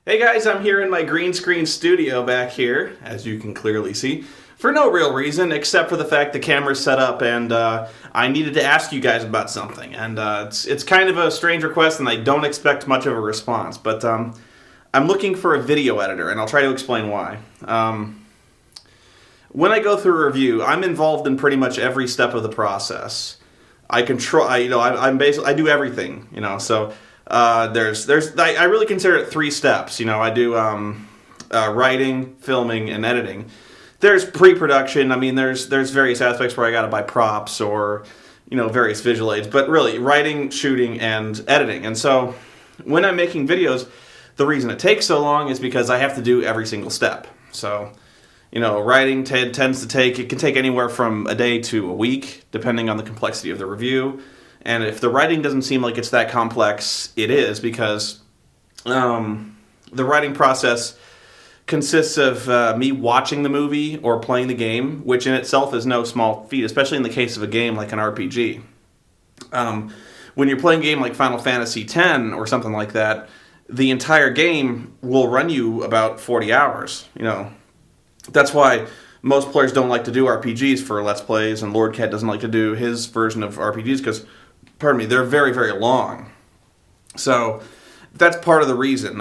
Hey guys, I'm here in my green screen studio back here, as you can clearly see, for no real reason except for the fact the camera's set up and I needed to ask you guys about something. And it's kind of a strange request and I don't expect much of a response, but I'm looking for a video editor and I'll try to explain why. When I go through a review, I'm involved in pretty much every step of the process. I control, I'm basically, I do everything, so... I really consider it three steps. I do writing, filming, and editing. There's pre-production. I mean, there's various aspects where I got to buy props or various visual aids. But really, writing, shooting, and editing. And so, when I'm making videos, the reason it takes so long is because I have to do every single step. So, writing tends to take. It can take anywhere from a day to a week, depending on the complexity of the review. And if the writing doesn't seem like it's that complex, it is, because the writing process consists of me watching the movie or playing the game, which in itself is no small feat, especially in the case of a game like an RPG. When you're playing a game like Final Fantasy X or something like that, the entire game will run you about 40 hours. That's why most players don't like to do RPGs for Let's Plays, and Lord Cat doesn't like to do his version of RPGs because... they're very, very long. So that's part of the reason.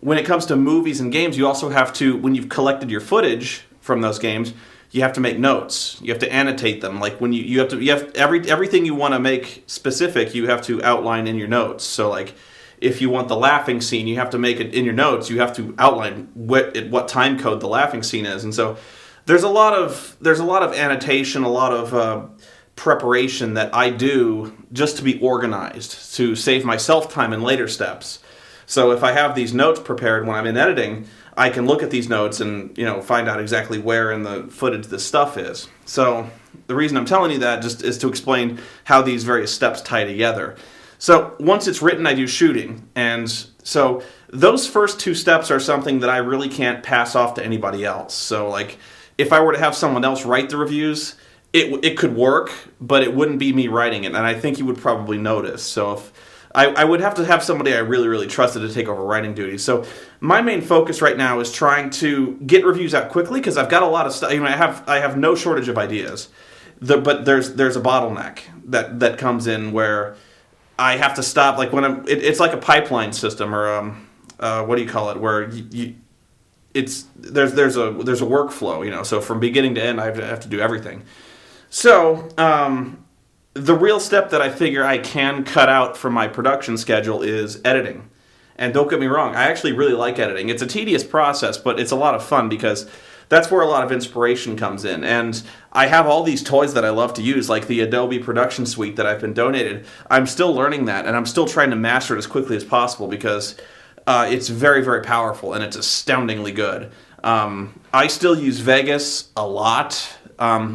When it comes to movies and games, you also have to, when you've collected your footage from those games, you have to make notes. You have to annotate them. Like when you have everything you want to make specific, you have to outline in your notes. So like if you want the laughing scene, you have to make it in your notes. You have to outline what time code the laughing scene is. And so there's a lot of annotation, a lot of preparation that I do just to be organized, to save myself time in later steps. So if I have these notes prepared when I'm in editing, I can look at these notes and find out exactly where in the footage this stuff is. So the reason I'm telling you that just is to explain how these various steps tie together. So once it's written, I do shooting. And so those first two steps are something that I really can't pass off to anybody else. So like if I were to have someone else write the reviews, it could work, but it wouldn't be me writing it, and I think you would probably notice. So if I would have to have somebody I really, really trusted to take over writing duties. So my main focus right now is trying to get reviews out quickly because I've got a lot of stuff. I have no shortage of ideas, but there's a bottleneck that comes in where I have to stop. Like when it's like a pipeline system or what do you call it? Where there's a workflow. So from beginning to end, I have to do everything. So, the real step that I figure I can cut out from my production schedule is editing. And don't get me wrong, I actually really like editing. It's a tedious process, but it's a lot of fun because that's where a lot of inspiration comes in. And I have all these toys that I love to use, like the Adobe Production Suite that I've been donated. I'm still learning that, and I'm still trying to master it as quickly as possible because it's very, very powerful, and it's astoundingly good. I still use Vegas a lot,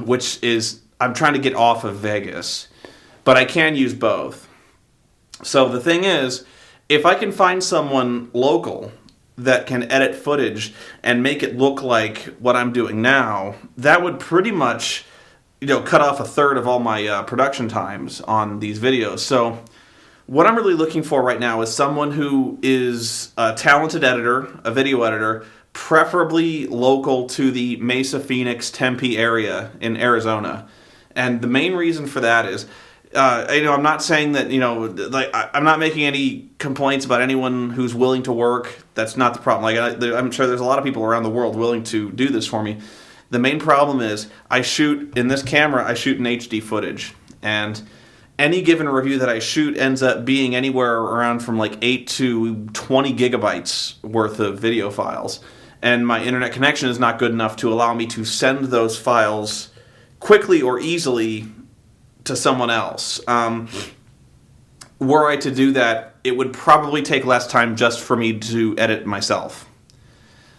which is... I'm trying to get off of Vegas, but I can use both. So the thing is, if I can find someone local that can edit footage and make it look like what I'm doing now, that would pretty much, cut off a third of all my production times on these videos. So what I'm really looking for right now is someone who is a talented editor, a video editor, preferably local to the Mesa, Phoenix, Tempe area in Arizona. And the main reason for that is, I'm not saying that, I'm not making any complaints about anyone who's willing to work. That's not the problem. I'm sure there's a lot of people around the world willing to do this for me. The main problem is I shoot in this camera, I shoot in HD footage. And any given review that I shoot ends up being anywhere around from like 8 to 20 gigabytes worth of video files. And my internet connection is not good enough to allow me to send those files quickly or easily to someone else. Were I to do that, it would probably take less time just for me to edit myself.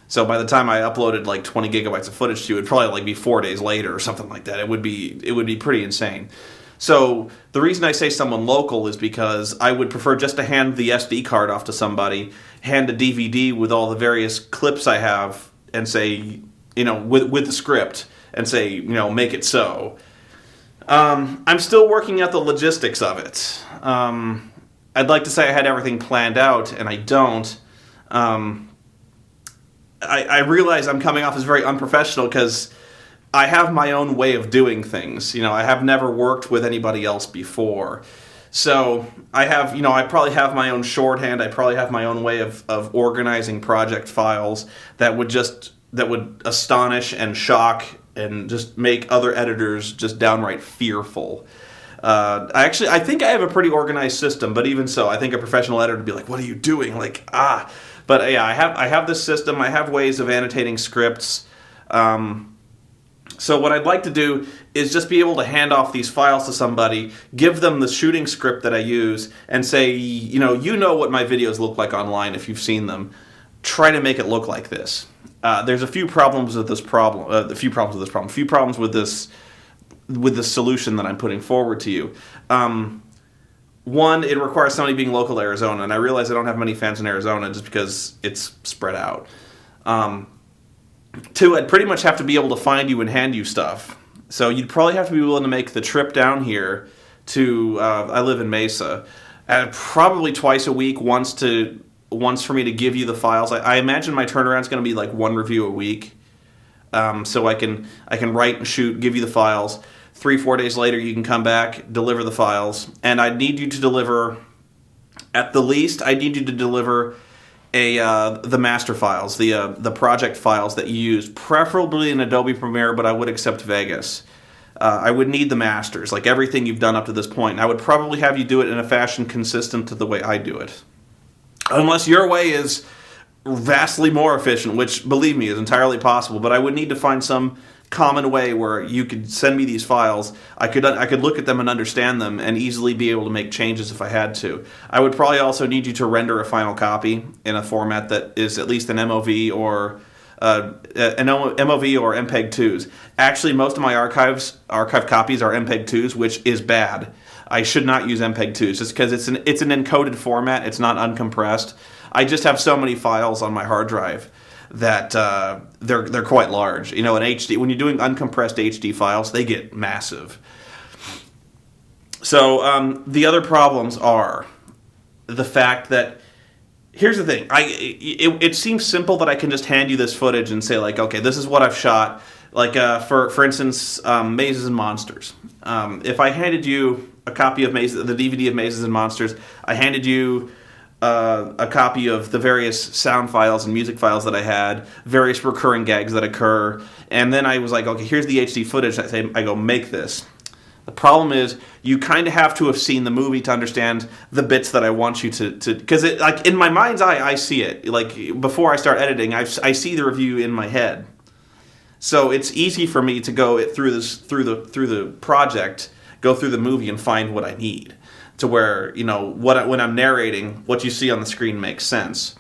So by the time I uploaded like 20 gigabytes of footage to you, it'd probably be 4 days later or something like that. It would be pretty insane. So the reason I say someone local is because I would prefer just to hand the SD card off to somebody, hand a DVD with all the various clips I have, and say, with the script, and say, make it so. I'm still working out the logistics of it. I'd like to say I had everything planned out, and I don't. I realize I'm coming off as very unprofessional because I have my own way of doing things. I have never worked with anybody else before. So I have, I probably have my own shorthand. I probably have my own way of organizing project files that would astonish and shock and just make other editors just downright fearful. I think I have a pretty organized system, but even so, I think a professional editor would be like, "What are you doing?" But yeah, I have this system. I have ways of annotating scripts. So what I'd like to do is just be able to hand off these files to somebody, give them the shooting script that I use, and say, you know what my videos look like online if you've seen them. Try to make it look like this. There's a few problems with this problem. A few problems with this solution that I'm putting forward to you. One, it requires somebody being local to Arizona, and I realize I don't have many fans in Arizona just because it's spread out. Two, I'd pretty much have to be able to find you and hand you stuff. So you'd probably have to be willing to make the trip down here to, I live in Mesa, probably twice a week, once for me to give you the files. I imagine my turnaround's going to be like 1 review a week. So I can write and shoot, give you the files. 3-4 days later, you can come back, deliver the files. And I need you to deliver, at the least, I need you to deliver the master files, the project files that you use, preferably in Adobe Premiere, but I would accept Vegas. I would need the masters, like everything you've done up to this point. And I would probably have you do it in a fashion consistent to the way I do it. Unless your way is vastly more efficient, which, believe me, is entirely possible, but I would need to find some common way where you could send me these files. I could look at them and understand them and easily be able to make changes if I had to. I would probably also need you to render a final copy in a format that is at least an MOV or MPEG-2s. Actually, most of my archive copies are MPEG-2s, which is bad. I should not use MPEG-2s just because it's an encoded format. It's not uncompressed. I just have so many files on my hard drive that they're quite large. In HD, when you're doing uncompressed HD files, they get massive. So the other problems are the fact that, here's the thing, it seems simple that I can just hand you this footage and say, like, okay, this is what I've shot. Like, for instance, Mazes and Monsters. If I handed you a copy of the DVD of Mazes and Monsters, I handed you a copy of the various sound files and music files that I had, various recurring gags that occur, and then I was like, okay, here's the HD footage. I go, make this. The problem is, you kind of have to have seen the movie to understand the bits that I want you to because it, like, in my mind's eye, I see it. Like, before I start editing, I see the review in my head. So it's easy for me to go through the project, go through the movie, and find what I need. To where, when I'm narrating, what you see on the screen makes sense.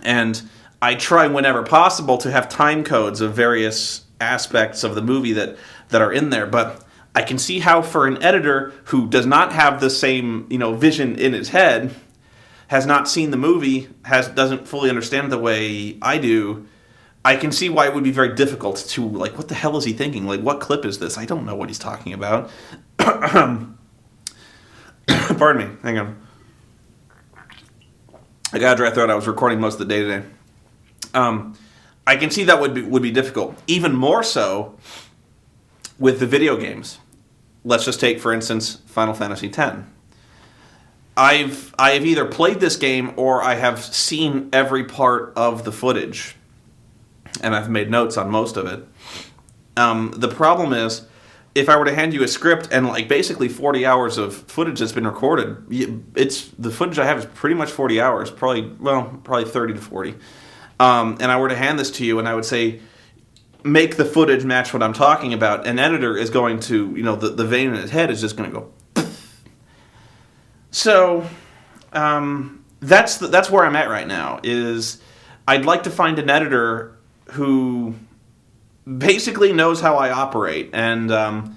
And I try whenever possible to have time codes of various aspects of the movie that are in there, but I can see how for an editor who does not have the same, vision in his head, has not seen the movie, doesn't fully understand the way I do, I can see why it would be very difficult to, like, what the hell is he thinking? Like, what clip is this? I don't know what he's talking about. Pardon me. Hang on. I got a dry throat. I was recording most of the day today. I can see that would be difficult. Even more so with the video games. Let's just take, for instance, Final Fantasy X. I have either played this game or I have seen every part of the footage, and I've made notes on most of it. The problem is, if I were to hand you a script and, like, basically 40 hours of footage that's been recorded, the footage I have is pretty much 40 hours, probably 30 to 40. And I were to hand this to you and I would say, make the footage match what I'm talking about, an editor is going to, the vein in his head is just going to go. So that's where I'm at right now, is I'd like to find an editor who basically knows how I operate and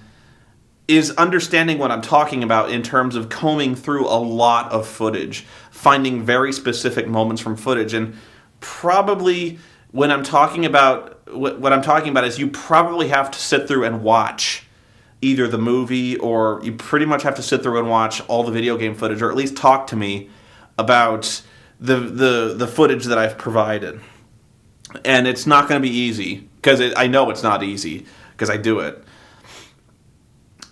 is understanding what I'm talking about in terms of combing through a lot of footage, finding very specific moments from footage. And probably when I'm talking about what I'm talking about is you probably have to sit through and watch either the movie, or you pretty much have to sit through and watch all the video game footage, or at least talk to me about the footage that I've provided. And it's not going to be easy, because I know it's not easy, because I do it.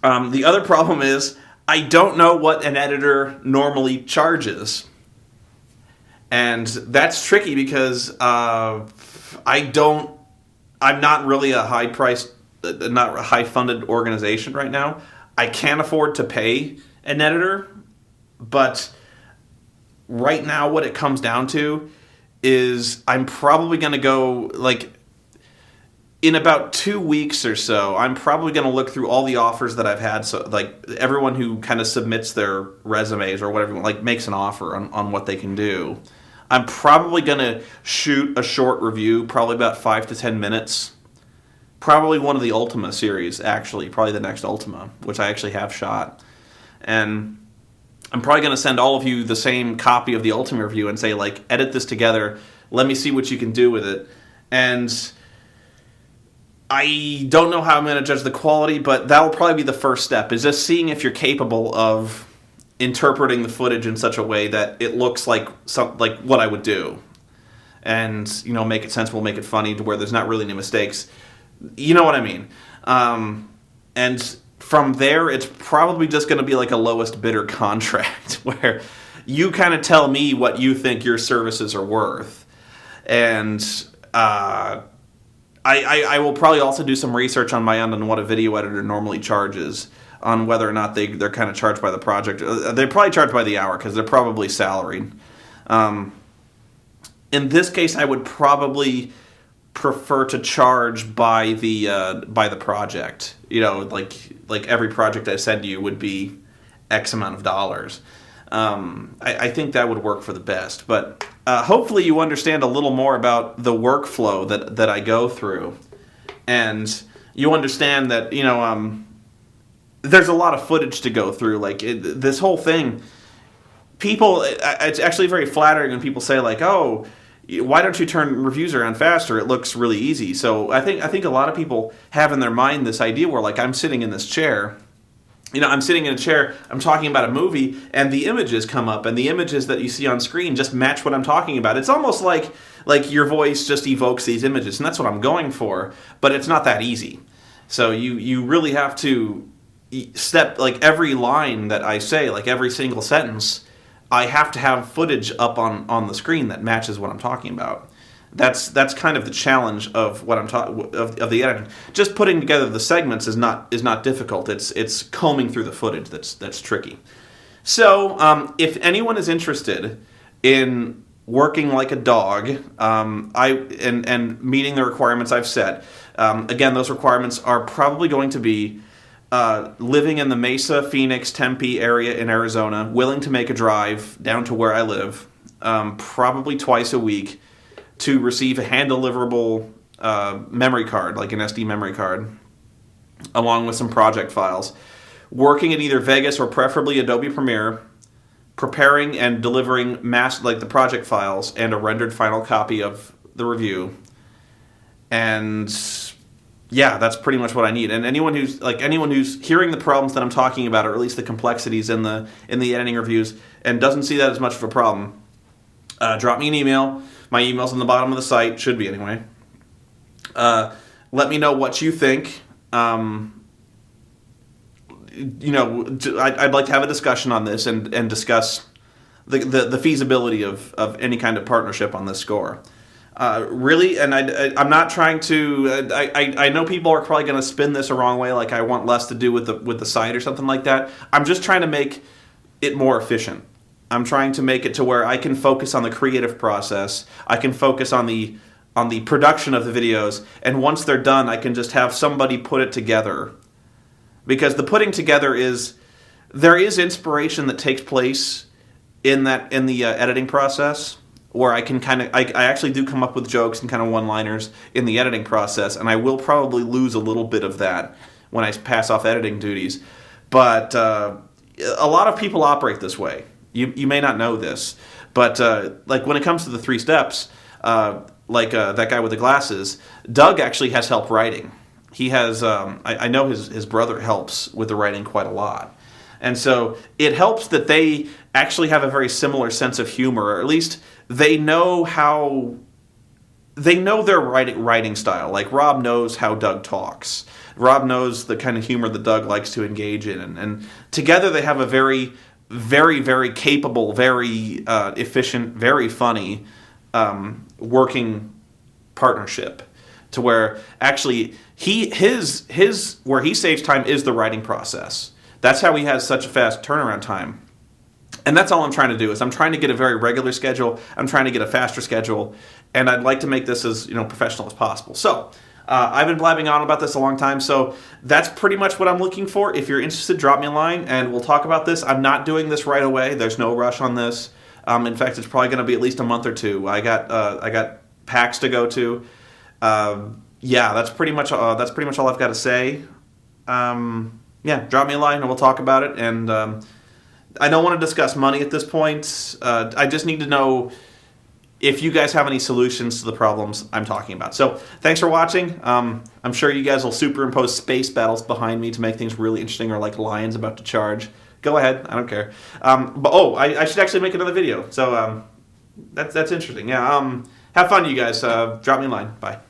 The other problem is I don't know what an editor normally charges. And that's tricky because I'm not really a high-priced, not a high-funded organization right now. I can't afford to pay an editor, but right now what it comes down to is I'm probably going to go, like, in about 2 weeks or so, I'm probably going to look through all the offers that I've had. So, like, everyone who kind of submits their resumes or whatever, like, makes an offer on what they can do. I'm probably going to shoot a short review, probably about 5 to 10 minutes. Probably one of the Ultima series, actually. Probably the next Ultima, which I actually have shot. And I'm probably going to send all of you the same copy of the Ultima review and say, like, edit this together. Let me see what you can do with it. And I don't know how I'm going to judge the quality, but that'll probably be the first step, is just seeing if you're capable of interpreting the footage in such a way that it looks like what I would do. And, you know, make it sensible, make it funny, to where there's not really any mistakes. You know what I mean? And from there, it's probably just going to be like a lowest bidder contract, where you kind of tell me what you think your services are worth. And I will probably also do some research on my end on what a video editor normally charges, on whether or not they're kind of charged by the project. They're probably charged by the hour, because they're probably salaried. In this case, I would probably prefer to charge by the project. You know, like every project I send you would be X amount of dollars. I think that would work for the best. But hopefully you understand a little more about the workflow that I go through, and you understand that, you know, there's a lot of footage to go through. Like, this whole thing, it's actually very flattering when people say, like, oh, why don't you turn reviews around faster? It looks really easy. So I think a lot of people have in their mind this idea where, like, I'm sitting in this chair, you know, I'm sitting in a chair, I'm talking about a movie, and the images come up, and the images that you see on screen just match what I'm talking about. It's almost like your voice just evokes these images, and that's what I'm going for, but it's not that easy. So you really have to step, like, every line that I say, like every single sentence, I have to have footage up on the screen that matches what I'm talking about. That's kind of the challenge of what I'm of the editing. Just putting together the segments is not difficult. It's combing through the footage that's tricky. So if anyone is interested in working like a dog, and meeting the requirements I've set, again, those requirements are probably going to be living in the Mesa, Phoenix, Tempe area in Arizona, willing to make a drive down to where I live, probably twice a week, to receive a hand-deliverable memory card, like an SD memory card, along with some project files. Working in either Vegas or preferably Adobe Premiere, preparing and delivering the project files and a rendered final copy of the review. And yeah, that's pretty much what I need. And anyone who's hearing the problems that I'm talking about, or at least the complexities in the editing reviews, and doesn't see that as much of a problem, drop me an email. My email's on the bottom of the site, should be anyway. Let me know what you think. You know, I'd like to have a discussion on this and discuss the feasibility of any kind of partnership on this score. Really, and I'm not trying to. I know people are probably going to spin this a wrong way, like I want less to do with the site or something like that. I'm just trying to make it more efficient. I'm trying to make it to where I can focus on the creative process. I can focus on the production of the videos, and once they're done, I can just have somebody put it together. Because the putting together there is inspiration that takes place in the editing process, where I can I actually do come up with jokes and kind of one-liners in the editing process, and I will probably lose a little bit of that when I pass off editing duties. But a lot of people operate this way. You may not know this, but like when it comes to the 3 steps, that guy with the glasses, Doug actually has help writing. He has, I know his brother helps with the writing quite a lot. And so it helps that they actually have a very similar sense of humor, or at least they know their writing style. Like Rob knows how Doug talks. Rob knows the kind of humor that Doug likes to engage in, and together they have a very, very, very capable, very efficient, very funny working partnership. To where actually his where he saves time is the writing process. That's how he has such a fast turnaround time. And that's all I'm trying to do is I'm trying to get a very regular schedule. I'm trying to get a faster schedule, and I'd like to make this as professional as possible. So I've been blabbing on about this a long time. So that's pretty much what I'm looking for. If you're interested, drop me a line and we'll talk about this. I'm not doing this right away. There's no rush on this. In fact, it's probably going to be at least a month or two. I got PAX to go to. Yeah, that's pretty much all I've got to say. Yeah, drop me a line and we'll talk about it. And I don't want to discuss money at this point. I just need to know if you guys have any solutions to the problems I'm talking about. So thanks for watching. I'm sure you guys will superimpose space battles behind me to make things really interesting, or like lions about to charge. Go ahead, I don't care. But I should actually make another video. So that's interesting. Yeah. Have fun, you guys. Drop me a line. Bye.